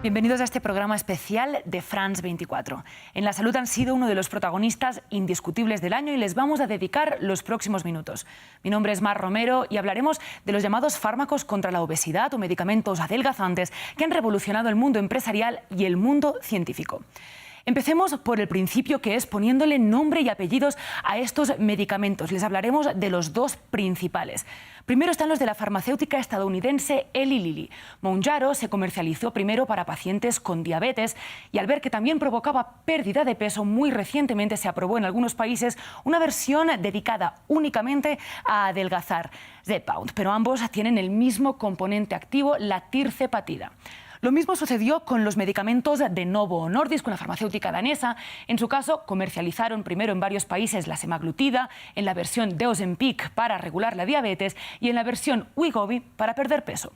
Bienvenidos a este programa especial de France 24. En la salud han sido uno de los protagonistas indiscutibles del año y les vamos a dedicar los próximos minutos. Mi nombre es Mar Romero y hablaremos de los llamados fármacos contra la obesidad o medicamentos adelgazantes que han revolucionado el mundo empresarial y el mundo científico. Empecemos por el principio, que es poniéndole nombre y apellidos a estos medicamentos. Les hablaremos de los dos principales. Primero están los de la farmacéutica estadounidense Eli Lilly. Mounjaro se comercializó primero para pacientes con diabetes y al ver que también provocaba pérdida de peso, muy recientemente se aprobó en algunos países una versión dedicada únicamente a adelgazar, Zepbound, pero ambos tienen el mismo componente activo, la tirzepatida. Lo mismo sucedió con los medicamentos de Novo Nordisk, una farmacéutica danesa. En su caso, comercializaron primero en varios países la semaglutida, en la versión de Ozempic para regular la diabetes y en la versión Wegovy para perder peso.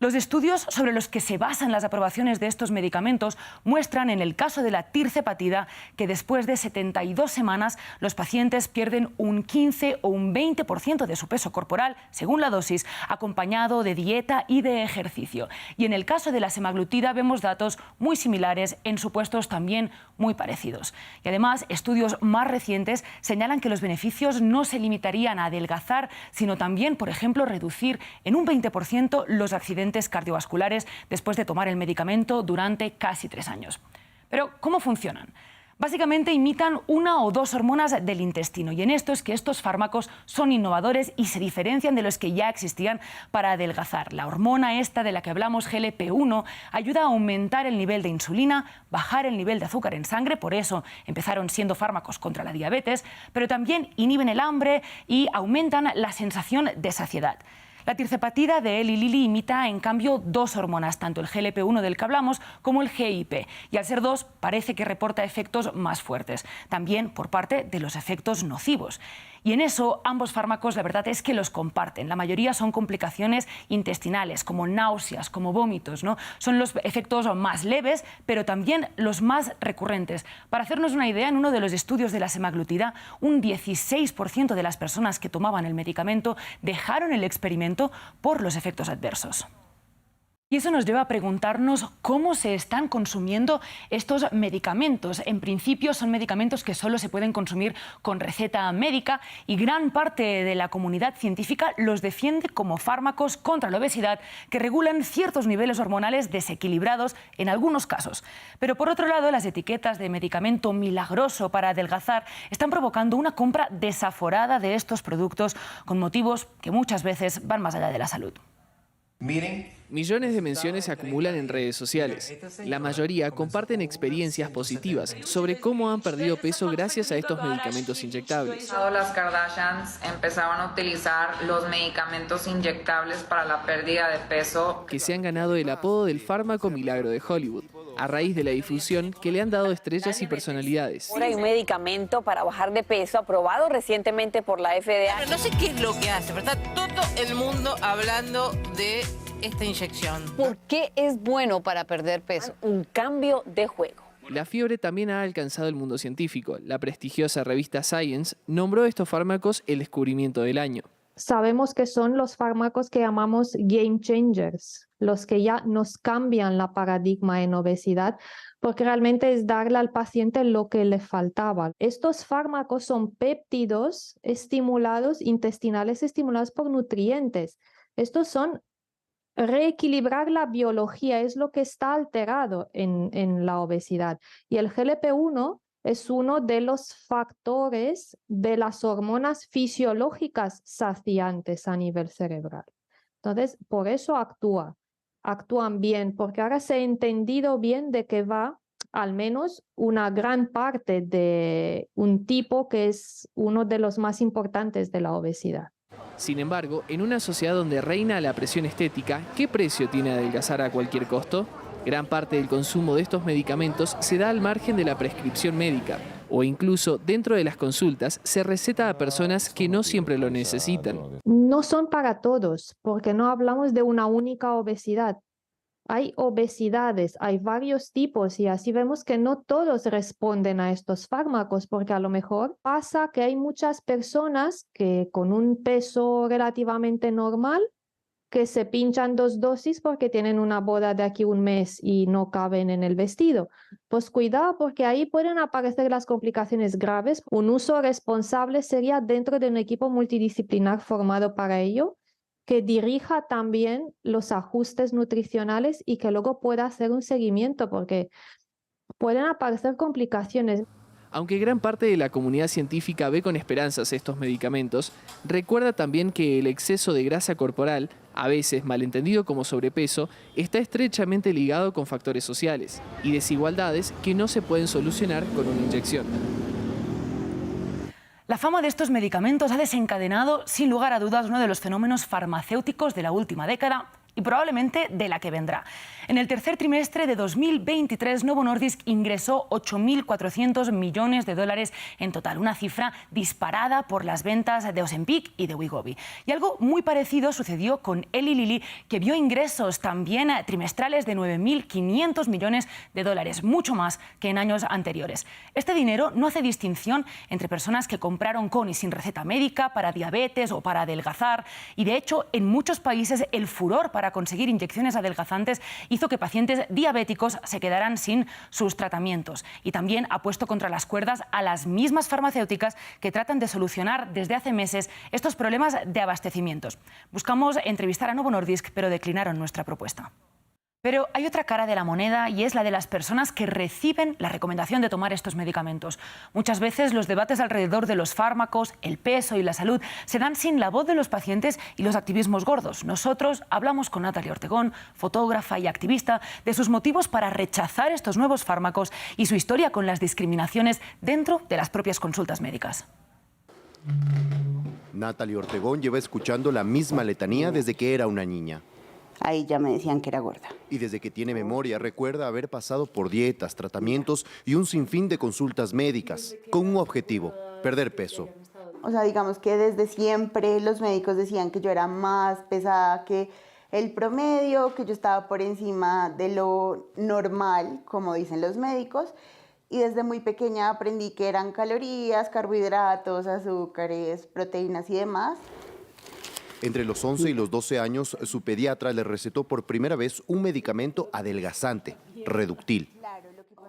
Los estudios sobre los que se basan las aprobaciones de estos medicamentos muestran, en el caso de la tirzepatida, que después de 72 semanas los pacientes pierden un 15 o un 20% de su peso corporal, según la dosis, acompañado de dieta y de ejercicio. Y en el caso de la semaglutida vemos datos muy similares, en supuestos también muy parecidos. Y además, estudios más recientes señalan que los beneficios no se limitarían a adelgazar, sino también, por ejemplo, reducir en un 20% los accidentes cardiovasculares después de tomar el medicamento durante casi 3 años. Pero, ¿cómo funcionan? Básicamente imitan una o dos hormonas del intestino, y en esto es que estos fármacos son innovadores y se diferencian de los que ya existían para adelgazar. La hormona esta de la que hablamos, GLP-1, ayuda a aumentar el nivel de insulina, bajar el nivel de azúcar en sangre, por eso empezaron siendo fármacos contra la diabetes, pero también inhiben el hambre y aumentan la sensación de saciedad. La tirzepatida de Eli Lilly imita, en cambio, dos hormonas, tanto el GLP-1 del que hablamos como el GIP, y al ser dos parece que reporta efectos más fuertes, también por parte de los efectos nocivos. Y en eso ambos fármacos, la verdad es que los comparten. La mayoría son complicaciones intestinales, como náuseas, como vómitos, ¿no? Son los efectos más leves, pero también los más recurrentes. Para hacernos una idea, en uno de los estudios de la semaglutida, un 16% de las personas que tomaban el medicamento dejaron el experimento por los efectos adversos. Y eso nos lleva a preguntarnos cómo se están consumiendo estos medicamentos. En principio son medicamentos que solo se pueden consumir con receta médica y gran parte de la comunidad científica los defiende como fármacos contra la obesidad que regulan ciertos niveles hormonales desequilibrados en algunos casos. Pero por otro lado, las etiquetas de medicamento milagroso para adelgazar están provocando una compra desaforada de estos productos con motivos que muchas veces van más allá de la salud. Millones de menciones se acumulan en redes sociales. La mayoría comparten experiencias positivas sobre cómo han perdido peso gracias a estos medicamentos inyectables. Las Kardashians empezaban a utilizar los medicamentos inyectables para la pérdida de peso, que se han ganado el apodo del fármaco milagro de Hollywood, a raíz de la difusión que le han dado estrellas y personalidades. Ahora hay un medicamento para bajar de peso aprobado recientemente por la FDA. Pero no sé qué es lo que hace, pero está todo el mundo hablando de esta inyección. ¿Por qué es bueno para perder peso? Un cambio de juego. La fiebre también ha alcanzado el mundo científico. La prestigiosa revista Science nombró estos fármacos el descubrimiento del año. Sabemos que son los fármacos que llamamos game changers, los que ya nos cambian la paradigma en obesidad, porque realmente es darle al paciente lo que le faltaba. Estos fármacos son péptidos estimulados, intestinales estimulados por nutrientes. Estos son reequilibrar la biología, es lo que está alterado en la obesidad. Y el GLP-1 es uno de los factores de las hormonas fisiológicas saciantes a nivel cerebral. Entonces, por eso actúan bien, porque ahora se ha entendido bien de que va al menos una gran parte de un tipo que es uno de los más importantes de la obesidad. Sin embargo, en una sociedad donde reina la presión estética, ¿qué precio tiene adelgazar a cualquier costo? Gran parte del consumo de estos medicamentos se da al margen de la prescripción médica, o incluso dentro de las consultas se receta a personas que no siempre lo necesitan. No son para todos, porque no hablamos de una única obesidad. Hay obesidades, hay varios tipos y así vemos que no todos responden a estos fármacos, porque a lo mejor pasa que hay muchas personas que con un peso relativamente normal que se pinchan 2 dosis porque tienen una boda de aquí un mes y no caben en el vestido. Pues cuidado, porque ahí pueden aparecer las complicaciones graves. Un uso responsable sería dentro de un equipo multidisciplinar formado para ello, que dirija también los ajustes nutricionales y que luego pueda hacer un seguimiento, porque pueden aparecer complicaciones. Aunque gran parte de la comunidad científica ve con esperanzas estos medicamentos, recuerda también que el exceso de grasa corporal, a veces malentendido como sobrepeso, está estrechamente ligado con factores sociales y desigualdades que no se pueden solucionar con una inyección. La fama de estos medicamentos ha desencadenado, sin lugar a dudas, uno de los fenómenos farmacéuticos de la última década y probablemente de la que vendrá. En el tercer trimestre de 2023, Novo Nordisk ingresó 8.400 millones de dólares en total, una cifra disparada por las ventas de Ozempic y de Wegovy. Y algo muy parecido sucedió con Eli Lilly, que vio ingresos también trimestrales de 9.500 millones de dólares, mucho más que en años anteriores. Este dinero no hace distinción entre personas que compraron con y sin receta médica para diabetes o para adelgazar, y de hecho en muchos países el furor para conseguir inyecciones adelgazantes hizo que pacientes diabéticos se quedaran sin sus tratamientos, y también ha puesto contra las cuerdas a las mismas farmacéuticas que tratan de solucionar desde hace meses estos problemas de abastecimientos. Buscamos entrevistar a Novo Nordisk, pero declinaron nuestra propuesta. Pero hay otra cara de la moneda y es la de las personas que reciben la recomendación de tomar estos medicamentos. Muchas veces los debates alrededor de los fármacos, el peso y la salud se dan sin la voz de los pacientes y los activismos gordos. Nosotros hablamos con Natalie Ortegón, fotógrafa y activista, de sus motivos para rechazar estos nuevos fármacos y su historia con las discriminaciones dentro de las propias consultas médicas. Natalie Ortegón lleva escuchando la misma letanía desde que era una niña. Ahí ya me decían que era gorda. Y desde que tiene memoria recuerda haber pasado por dietas, tratamientos y un sinfín de consultas médicas, con un objetivo: perder peso. O sea, digamos que desde siempre los médicos decían que yo era más pesada que el promedio, que yo estaba por encima de lo normal, como dicen los médicos. Y desde muy pequeña aprendí que eran calorías, carbohidratos, azúcares, proteínas y demás. Entre los 11 y los 12 años, su pediatra le recetó por primera vez un medicamento adelgazante, Reductil.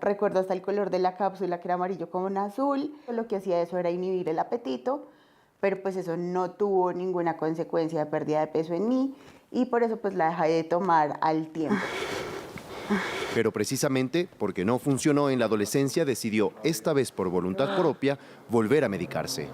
Recuerdo hasta el color de la cápsula, que era amarillo con azul. Lo que hacía eso era inhibir el apetito, pero pues eso no tuvo ninguna consecuencia de pérdida de peso en mí, y por eso pues la dejé de tomar al tiempo. Pero precisamente porque no funcionó en la adolescencia, decidió, esta vez por voluntad propia, volver a medicarse.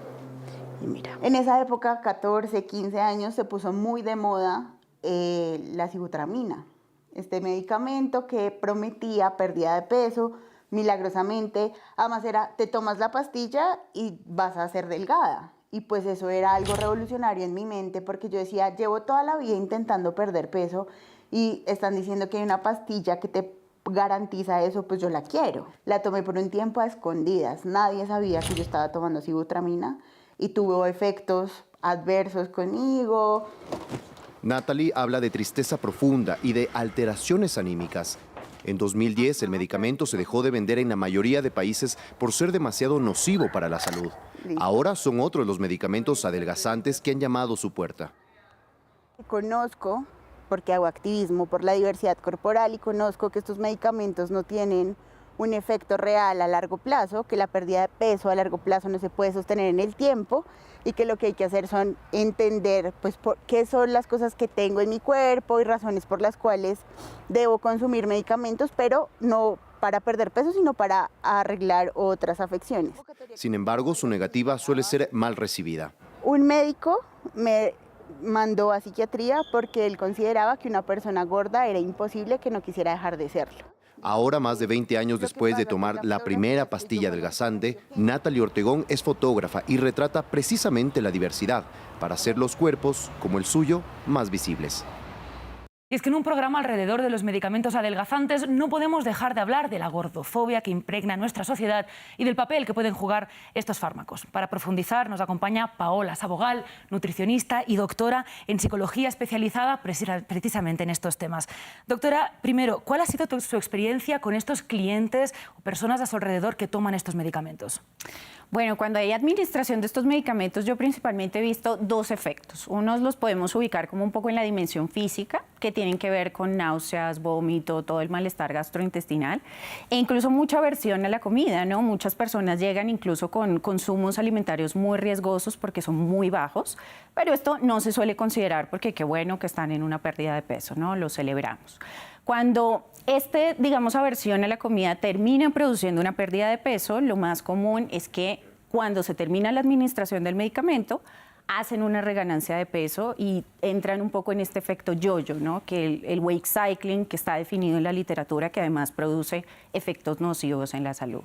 Y mira, en esa época, 14, 15 años, se puso muy de moda la sibutramina, este medicamento que prometía pérdida de peso milagrosamente. Además era, te tomas la pastilla y vas a ser delgada. Y pues eso era algo revolucionario en mi mente, porque yo decía, llevo toda la vida intentando perder peso y están diciendo que hay una pastilla que te garantiza eso, pues yo la quiero. La tomé por un tiempo a escondidas, nadie sabía que yo estaba tomando sibutramina, y tuvo efectos adversos conmigo. Natalie habla de tristeza profunda y de alteraciones anímicas. En 2010, el medicamento se dejó de vender en la mayoría de países por ser demasiado nocivo para la salud. Ahora son otros los medicamentos adelgazantes que han llamado a su puerta. Conozco, porque hago activismo por la diversidad corporal, y conozco que estos medicamentos no tienen un efecto real a largo plazo, que la pérdida de peso a largo plazo no se puede sostener en el tiempo, y que lo que hay que hacer son entender pues, qué son las cosas que tengo en mi cuerpo y razones por las cuales debo consumir medicamentos, pero no para perder peso, sino para arreglar otras afecciones. Sin embargo, su negativa suele ser mal recibida. Un médico me mandó a psiquiatría porque él consideraba que una persona gorda era imposible, que no quisiera dejar de serlo. Ahora, más de 20 años después de tomar la primera pastilla adelgazante, Natalie Ortegón es fotógrafa y retrata precisamente la diversidad para hacer los cuerpos, como el suyo, más visibles. Y es que en un programa alrededor de los medicamentos adelgazantes no podemos dejar de hablar de la gordofobia que impregna nuestra sociedad y del papel que pueden jugar estos fármacos. Para profundizar nos acompaña Paola Sabogal, nutricionista y doctora en psicología especializada precisamente en estos temas. Doctora, primero, ¿cuál ha sido su experiencia con estos clientes o personas a su alrededor que toman estos medicamentos? Bueno, cuando hay administración de estos medicamentos, yo principalmente he visto dos efectos. Unos los podemos ubicar como un poco en la dimensión física, que tienen que ver con náuseas, vómito, todo el malestar gastrointestinal, e incluso mucha aversión a la comida, ¿no? Muchas personas llegan incluso con consumos alimentarios muy riesgosos porque son muy bajos, pero esto no se suele considerar porque qué bueno que están en una pérdida de peso, ¿no? Lo celebramos. Cuando digamos, aversión a la comida termina produciendo una pérdida de peso, lo más común es que cuando se termina la administración del medicamento, hacen una reganancia de peso y entran un poco en este efecto yo-yo, ¿no? Que el weight cycling, que está definido en la literatura, que además produce efectos nocivos en la salud.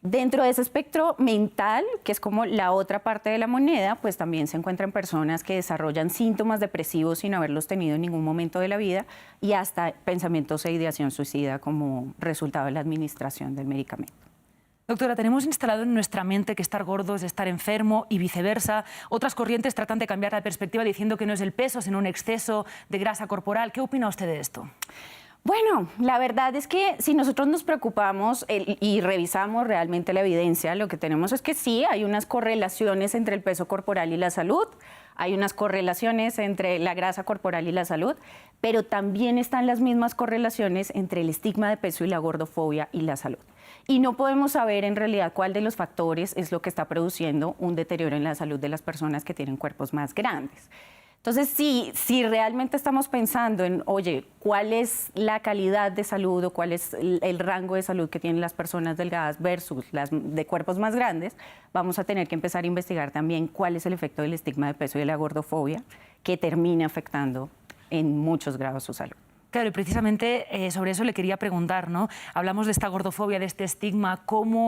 Dentro de ese espectro mental, que es como la otra parte de la moneda, pues también se encuentran personas que desarrollan síntomas depresivos sin haberlos tenido en ningún momento de la vida y hasta pensamientos de ideación suicida como resultado de la administración del medicamento. Doctora, tenemos instalado en nuestra mente que estar gordo es estar enfermo y viceversa. Otras corrientes tratan de cambiar la perspectiva diciendo que no es el peso, sino un exceso de grasa corporal. ¿Qué opina usted de esto? Bueno, la verdad es que si nosotros nos preocupamos y revisamos realmente la evidencia, lo que tenemos es que sí, hay unas correlaciones entre el peso corporal y la salud, hay unas correlaciones entre la grasa corporal y la salud, pero también están las mismas correlaciones entre el estigma de peso y la gordofobia y la salud. Y no podemos saber en realidad cuál de los factores es lo que está produciendo un deterioro en la salud de las personas que tienen cuerpos más grandes. Entonces, si realmente estamos pensando en, oye, ¿cuál es la calidad de salud o cuál es el rango de salud que tienen las personas delgadas versus las de cuerpos más grandes? Vamos a tener que empezar a investigar también cuál es el efecto del estigma de peso y de la gordofobia que termina afectando en muchos grados su salud. Claro, y precisamente sobre eso le quería preguntar, ¿no? Hablamos de esta gordofobia, de este estigma,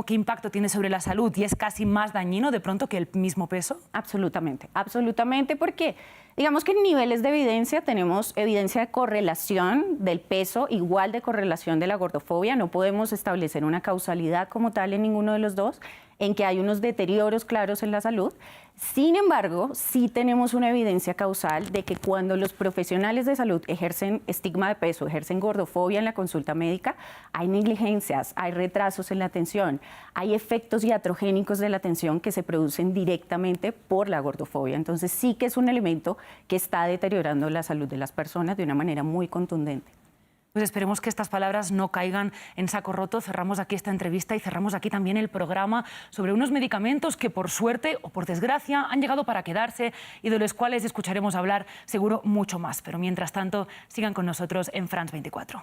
¿qué impacto tiene sobre la salud? ¿Y es casi más dañino de pronto que el mismo peso? Absolutamente, absolutamente, porque digamos que en niveles de evidencia tenemos evidencia de correlación del peso, igual de correlación de la gordofobia. No podemos establecer una causalidad como tal en ninguno de los dos, en que hay unos deterioros claros en la salud. Sin embargo, sí tenemos una evidencia causal de que cuando los profesionales de salud ejercen estigma de peso, ejercen gordofobia en la consulta médica, hay negligencias, hay retrasos en la atención, hay efectos iatrogénicos de la atención que se producen directamente por la gordofobia. Entonces sí que es un elemento que está deteriorando la salud de las personas de una manera muy contundente. Pues esperemos que estas palabras no caigan en saco roto. Cerramos aquí esta entrevista y cerramos aquí también el programa sobre unos medicamentos que por suerte o por desgracia han llegado para quedarse y de los cuales escucharemos hablar seguro mucho más. Pero mientras tanto, sigan con nosotros en France 24.